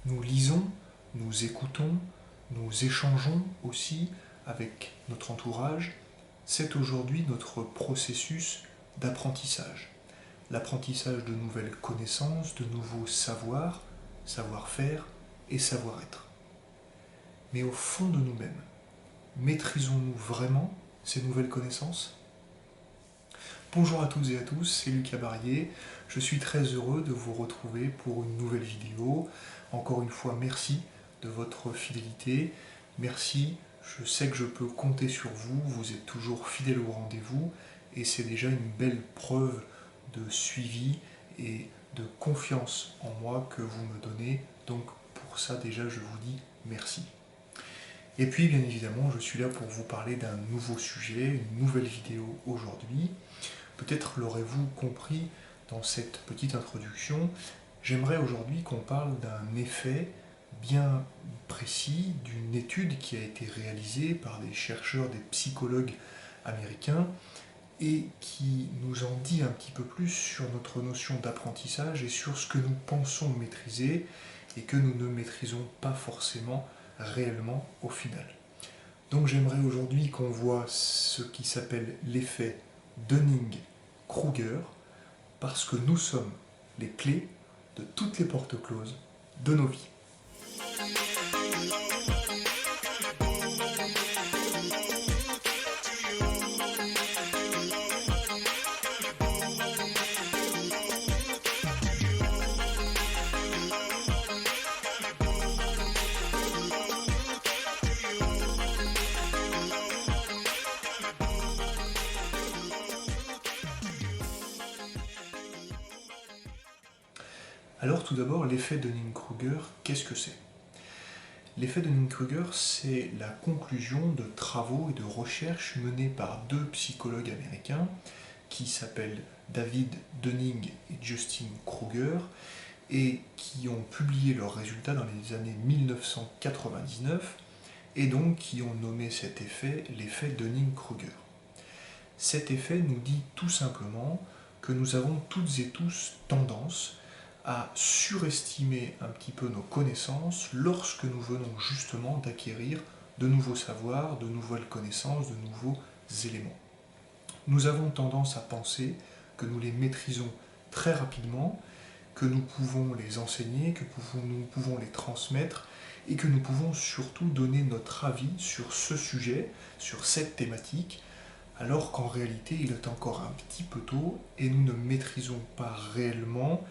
Nous lisons, nous écoutons, nous échangeons aussi avec notre entourage. C'est aujourd'hui notre processus d'apprentissage. L'apprentissage de nouvelles connaissances, de nouveaux savoirs, savoir-faire et savoir-être. Mais au fond de nous-mêmes, maîtrisons-nous vraiment ces nouvelles connaissances ? Bonjour à toutes et à tous, c'est Lucas Barrier. Je suis très heureux de vous retrouver pour une nouvelle vidéo. Encore une fois, merci de votre fidélité. Merci, je sais que je peux compter sur vous, vous êtes toujours fidèles au rendez-vous et c'est déjà une belle preuve de suivi et de confiance en moi que vous me donnez. Donc pour ça déjà, je vous dis merci. Et puis bien évidemment, je suis là pour vous parler d'un nouveau sujet, une nouvelle vidéo aujourd'hui. Peut-être l'aurez-vous compris dans cette petite introduction, j'aimerais aujourd'hui qu'on parle d'un effet bien précis d'une étude qui a été réalisée par des chercheurs, des psychologues américains et qui nous en dit un petit peu plus sur notre notion d'apprentissage et sur ce que nous pensons maîtriser et que nous ne maîtrisons pas forcément réellement au final. Donc j'aimerais aujourd'hui qu'on voit ce qui s'appelle l'effet Dunning-Kruger, parce que nous sommes les clés de toutes les portes closes de nos vies. Alors tout d'abord, l'effet Dunning-Kruger, qu'est-ce que c'est ? L'effet Dunning-Kruger, c'est la conclusion de travaux et de recherches menés par deux psychologues américains qui s'appellent David Dunning et Justin Kruger et qui ont publié leurs résultats dans les années 1999 et donc qui ont nommé cet effet l'effet Dunning-Kruger. Cet effet nous dit tout simplement que nous avons toutes et tous tendance à surestimer un petit peu nos connaissances lorsque nous venons justement d'acquérir de nouveaux savoirs, de nouvelles connaissances, de nouveaux éléments. Nous avons tendance à penser que nous les maîtrisons très rapidement, que nous pouvons les enseigner, que nous pouvons les transmettre et que nous pouvons surtout donner notre avis sur ce sujet, sur cette thématique, alors qu'en réalité il est encore un petit peu tôt et nous ne maîtrisons pas réellement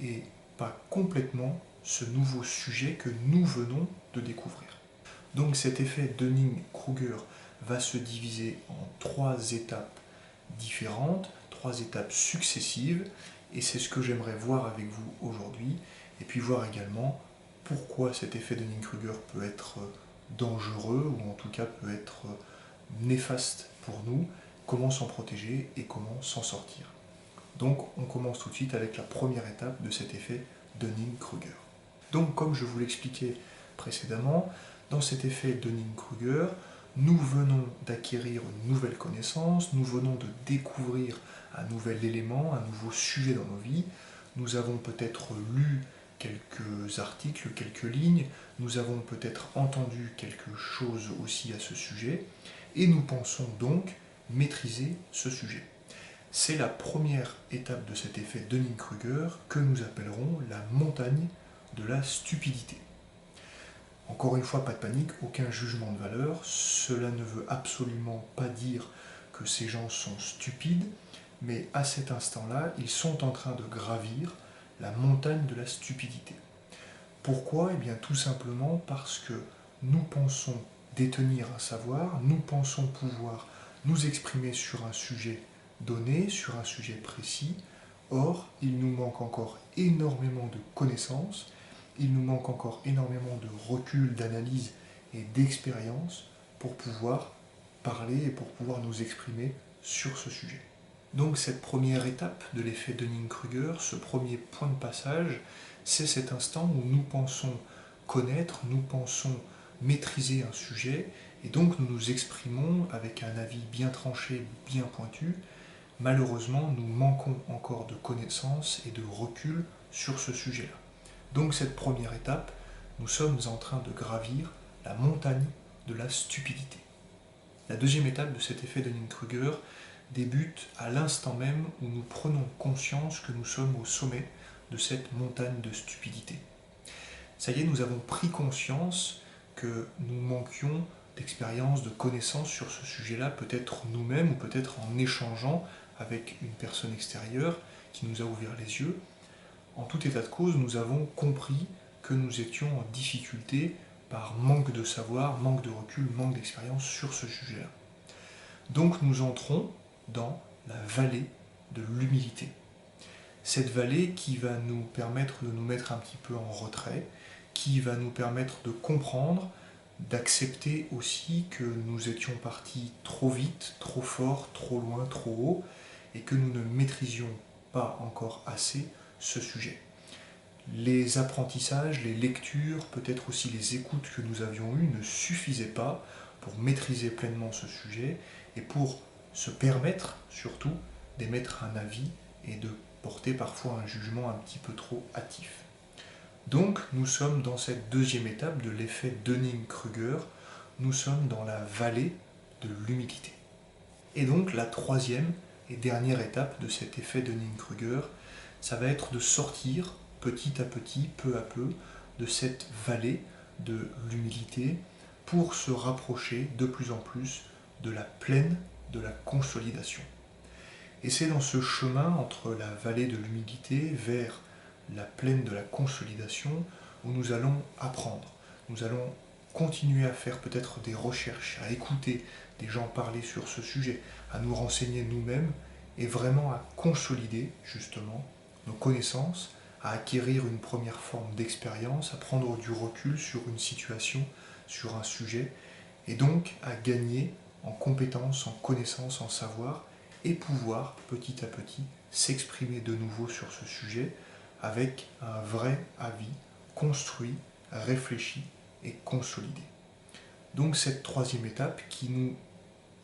et pas complètement ce nouveau sujet que nous venons de découvrir. Donc cet effet Dunning-Kruger va se diviser en trois étapes différentes, trois étapes successives, et c'est ce que j'aimerais voir avec vous aujourd'hui, et puis voir également pourquoi cet effet Dunning-Kruger peut être dangereux, ou en tout cas peut être néfaste pour nous, comment s'en protéger et comment s'en sortir. Donc on commence tout de suite avec la première étape de cet effet Dunning-Kruger. Donc comme je vous l'expliquais précédemment, dans cet effet Dunning-Kruger, nous venons d'acquérir une nouvelle connaissance, nous venons de découvrir un nouvel élément, un nouveau sujet dans nos vies, nous avons peut-être lu quelques articles, quelques lignes, nous avons peut-être entendu quelque chose aussi à ce sujet, et nous pensons donc maîtriser ce sujet. C'est la première étape de cet effet Dunning-Kruger que nous appellerons la montagne de la stupidité. Encore une fois, pas de panique, aucun jugement de valeur, cela ne veut absolument pas dire que ces gens sont stupides, mais à cet instant-là, ils sont en train de gravir la montagne de la stupidité. Pourquoi ? Eh bien tout simplement parce que nous pensons détenir un savoir, nous pensons pouvoir nous exprimer sur un sujet donné, sur un sujet précis. Or, il nous manque encore énormément de connaissances, il nous manque encore énormément de recul, d'analyse et d'expérience pour pouvoir parler et pour pouvoir nous exprimer sur ce sujet. Donc cette première étape de l'effet Dunning-Kruger, ce premier point de passage, c'est cet instant où nous pensons connaître, nous pensons maîtriser un sujet, et donc nous nous exprimons avec un avis bien tranché, bien pointu. Malheureusement, nous manquons encore de connaissances et de recul sur ce sujet-là. Donc cette première étape nous sommes en train de gravir la montagne de la stupidité. La deuxième étape de cet effet Dunning-Kruger débute à l'instant même où nous prenons conscience que nous sommes au sommet de cette montagne de stupidité. Ça y est, nous avons pris conscience que nous manquions d'expérience, de connaissances sur ce sujet-là, peut-être nous-mêmes ou peut-être en échangeant avec une personne extérieure qui nous a ouvert les yeux. En tout état de cause, nous avons compris que nous étions en difficulté par manque de savoir, manque de recul, manque d'expérience sur ce sujet-là. Donc nous entrons dans la vallée de l'humilité. Cette vallée qui va nous permettre de nous mettre un petit peu en retrait, qui va nous permettre de comprendre, d'accepter aussi que nous étions partis trop vite, trop fort, trop loin, trop haut, et que nous ne maîtrisions pas encore assez ce sujet. Les apprentissages, les lectures, peut-être aussi les écoutes que nous avions eues ne suffisaient pas pour maîtriser pleinement ce sujet et pour se permettre surtout d'émettre un avis et de porter parfois un jugement un petit peu trop hâtif. Donc nous sommes dans cette deuxième étape de l'effet Dunning-Kruger, nous sommes dans la vallée de l'humilité. Et donc la troisième et dernière étape de cet effet Dunning-Kruger, ça va être de sortir petit à petit, peu à peu, de cette vallée de l'humilité pour se rapprocher de plus en plus de la plaine de la consolidation. Et c'est dans ce chemin entre la vallée de l'humilité vers la plaine de la consolidation où nous allons apprendre. Nous allons continuer à faire peut-être des recherches, à écouter des gens parler sur ce sujet, à nous renseigner nous-mêmes et vraiment à consolider justement nos connaissances, à acquérir une première forme d'expérience, à prendre du recul sur une situation, sur un sujet, et donc à gagner en compétences, en connaissances, en savoir, et pouvoir petit à petit s'exprimer de nouveau sur ce sujet avec un vrai avis construit, réfléchi et consolidé. Donc cette troisième étape qui nous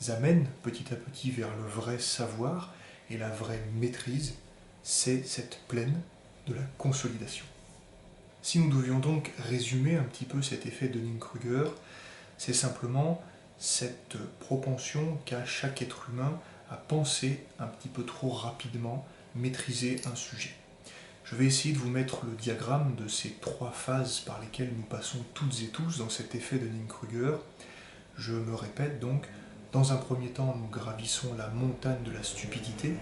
amène petit à petit vers le vrai savoir et la vraie maîtrise, c'est cette plaine de la consolidation. Si nous devions donc résumer un petit peu cet effet Dunning-Kruger, c'est simplement cette propension qu'a chaque être humain à penser un petit peu trop rapidement, maîtriser un sujet. Je vais essayer de vous mettre le diagramme de ces trois phases par lesquelles nous passons toutes et tous dans cet effet Dunning-Kruger. Je me répète donc, dans un premier temps, nous gravissons la montagne de la stupidité.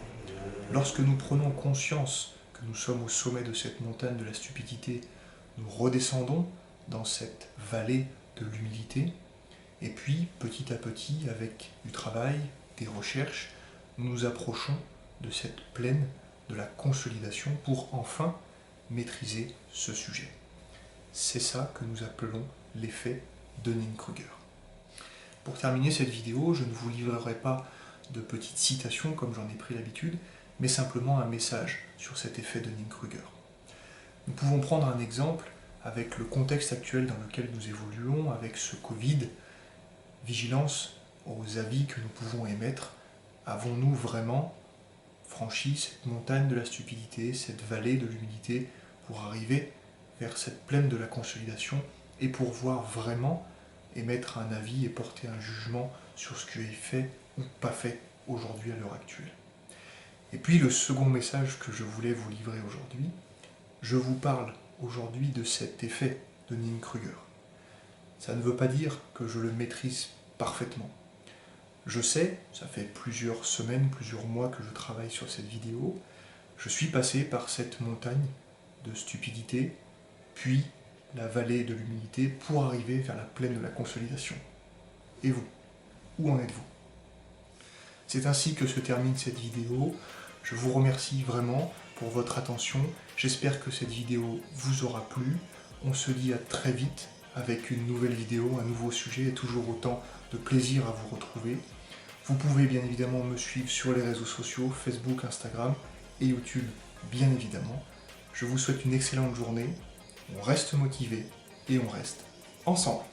Lorsque nous prenons conscience que nous sommes au sommet de cette montagne de la stupidité, nous redescendons dans cette vallée de l'humilité, et puis petit à petit, avec du travail, des recherches, nous nous approchons de cette plaine de la consolidation pour enfin maîtriser ce sujet. C'est ça que nous appelons l'effet Dunning-Kruger. Pour terminer cette vidéo, je ne vous livrerai pas de petites citations comme j'en ai pris l'habitude, mais simplement un message sur cet effet Dunning-Kruger. Nous pouvons prendre un exemple avec le contexte actuel dans lequel nous évoluons, avec ce Covid. Vigilance aux avis que nous pouvons émettre. Avons-nous vraiment franchi cette montagne de la stupidité, cette vallée de l'humilité, pour arriver vers cette plaine de la consolidation et pour voir vraiment émettre un avis et porter un jugement sur ce qui est fait ou pas fait aujourd'hui à l'heure actuelle. Et puis le second message que je voulais vous livrer aujourd'hui, je vous parle aujourd'hui de cet effet de Dunning-Kruger. Ça ne veut pas dire que je le maîtrise parfaitement. Je sais, ça fait plusieurs semaines, plusieurs mois que je travaille sur cette vidéo, je suis passé par cette montagne de stupidité, puis la vallée de l'humilité pour arriver vers la plaine de la consolidation. Et vous, où en êtes-vous? C'est ainsi que se termine cette vidéo. Je vous remercie vraiment pour votre attention. J'espère que cette vidéo vous aura plu. On se dit à très vite avec une nouvelle vidéo, un nouveau sujet et toujours autant de plaisir à vous retrouver. Vous pouvez bien évidemment me suivre sur les réseaux sociaux, Facebook, Instagram et YouTube, bien évidemment. Je vous souhaite une excellente journée. On reste motivé et on reste ensemble.